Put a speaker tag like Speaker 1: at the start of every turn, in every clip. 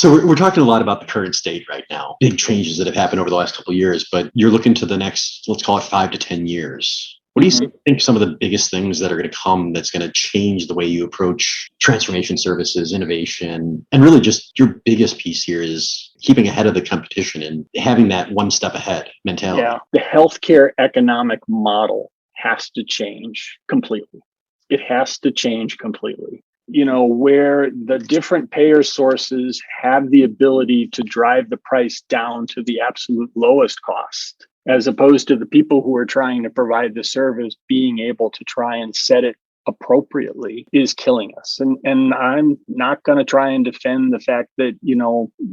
Speaker 1: So we're talking a lot about the current state right now, big changes that have happened over the last couple of years, but you're looking to the next, let's call it 5 to 10 years. What do you think some of the biggest things that are going to come that's going to change the way you approach transformation services, innovation, and really just your biggest piece here is keeping ahead of the competition and having that one step ahead mentality?
Speaker 2: Yeah, the healthcare economic model has to change completely. It has to change completely. Where the different payer sources have the ability to drive the price down to the absolute lowest cost, as opposed to the people who are trying to provide the service being able to try and set it appropriately, is killing us. And I'm not going to try and defend the fact that,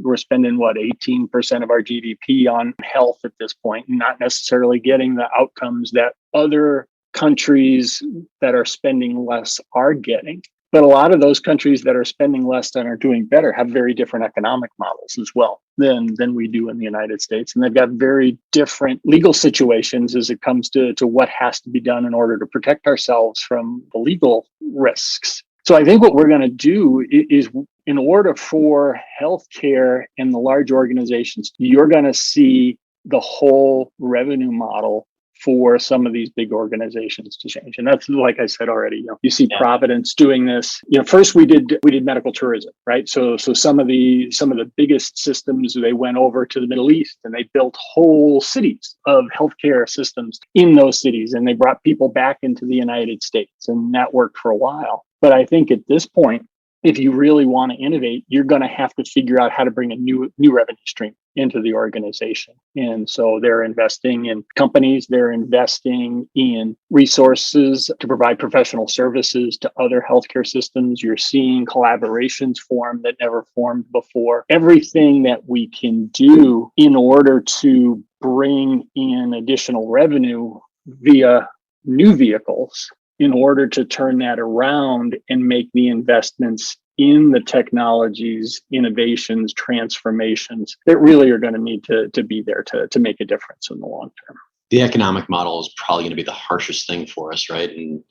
Speaker 2: we're spending 18% of our GDP on health at this point, and not necessarily getting the outcomes that other countries that are spending less are getting. But a lot of those countries that are spending less and are doing better have very different economic models as well than we do in the United States. And they've got very different legal situations as it comes to what has to be done in order to protect ourselves from the legal risks. So I think what we're going to do is, in order for healthcare and the large organizations, you're going to see the whole revenue model for some of these big organizations to change. And that's, like I said already, you see Providence doing this. First we did medical tourism, right? So some of the biggest systems, they went over to the Middle East and they built whole cities of healthcare systems in those cities, and they brought people back into the United States, and that worked for a while. But I think at this point, if you really want to innovate, you're going to have to figure out how to bring a new revenue stream into the organization. And so they're investing in companies, they're investing in resources to provide professional services to other healthcare systems. You're seeing collaborations form that never formed before. Everything that we can do in order to bring in additional revenue via new vehicles, in order to turn that around and make the investments in the technologies, innovations, transformations that really are going to need to be there to make a difference in the long term.
Speaker 1: The economic model is probably going to be the harshest thing for us, right? And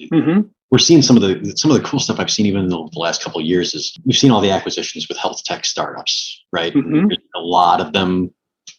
Speaker 1: we're seeing some of the cool stuff I've seen even in the last couple of years is we've seen all the acquisitions with health tech startups, right? There's a lot of them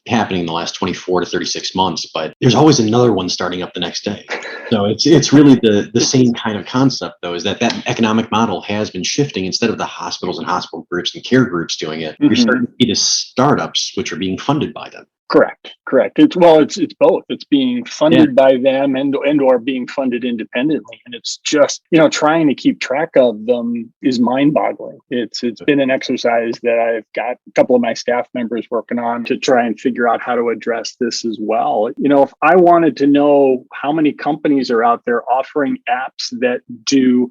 Speaker 1: happening in the last 24 to 36 months, but there's always another one starting up the next day. So it's really the same kind of concept, though, is that economic model has been shifting. Instead of the hospitals and hospital groups and care groups doing it, you're starting to see the startups, which are being funded by them.
Speaker 2: Correct. It's both. It's being funded by them and or being funded independently. And it's just, trying to keep track of them is mind-boggling. It's been an exercise that I've got a couple of my staff members working on to try and figure out how to address this as well. If I wanted to know how many companies are out there offering apps that do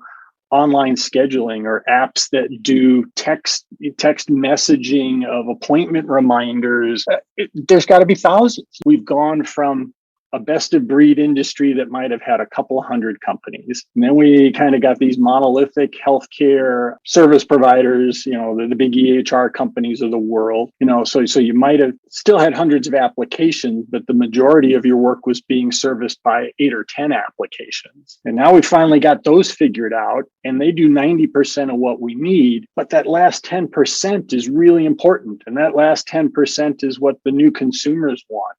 Speaker 2: online scheduling or apps that do text messaging of appointment reminders, there's got to be thousands. We've gone from a best of breed industry that might have had a couple hundred companies. And then we kind of got these monolithic healthcare service providers, the big EHR companies of the world, so you might have still had hundreds of applications, but the majority of your work was being serviced by 8 or 10 applications. And now we finally got those figured out, and they do 90% of what we need. But that last 10% is really important. And that last 10% is what the new consumers want.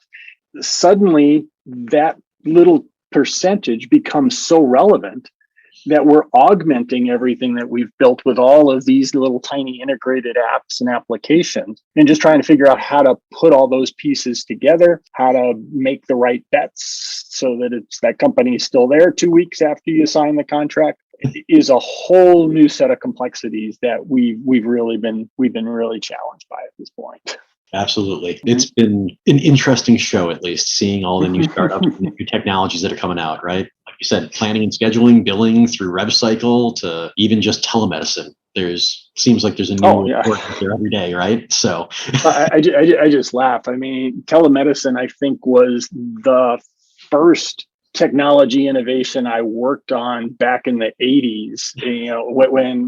Speaker 2: Suddenly, that little percentage becomes so relevant that we're augmenting everything that we've built with all of these little tiny integrated apps and applications, and just trying to figure out how to put all those pieces together, how to make the right bets so that that company is still there 2 weeks after you sign the contract. It is a whole new set of complexities that we've been really challenged by at this point.
Speaker 1: Absolutely. It's been an interesting show, at least, seeing all the new startups and new technologies that are coming out, right? Like you said, planning and scheduling, billing through RevCycle to even just telemedicine. Seems like there's a new work there every day, right? So
Speaker 2: I just laugh. I mean, telemedicine, I think, was the first technology innovation I worked on back in the 80s,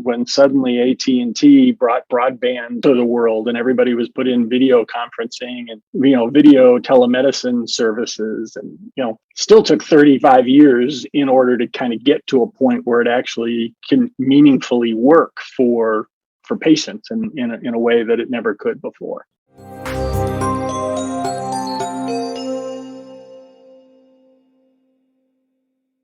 Speaker 2: when suddenly AT&T brought broadband to the world and everybody was put in video conferencing and, video telemedicine services, and, still took 35 years in order to kind of get to a point where it actually can meaningfully work for for patients in a way that it never could before.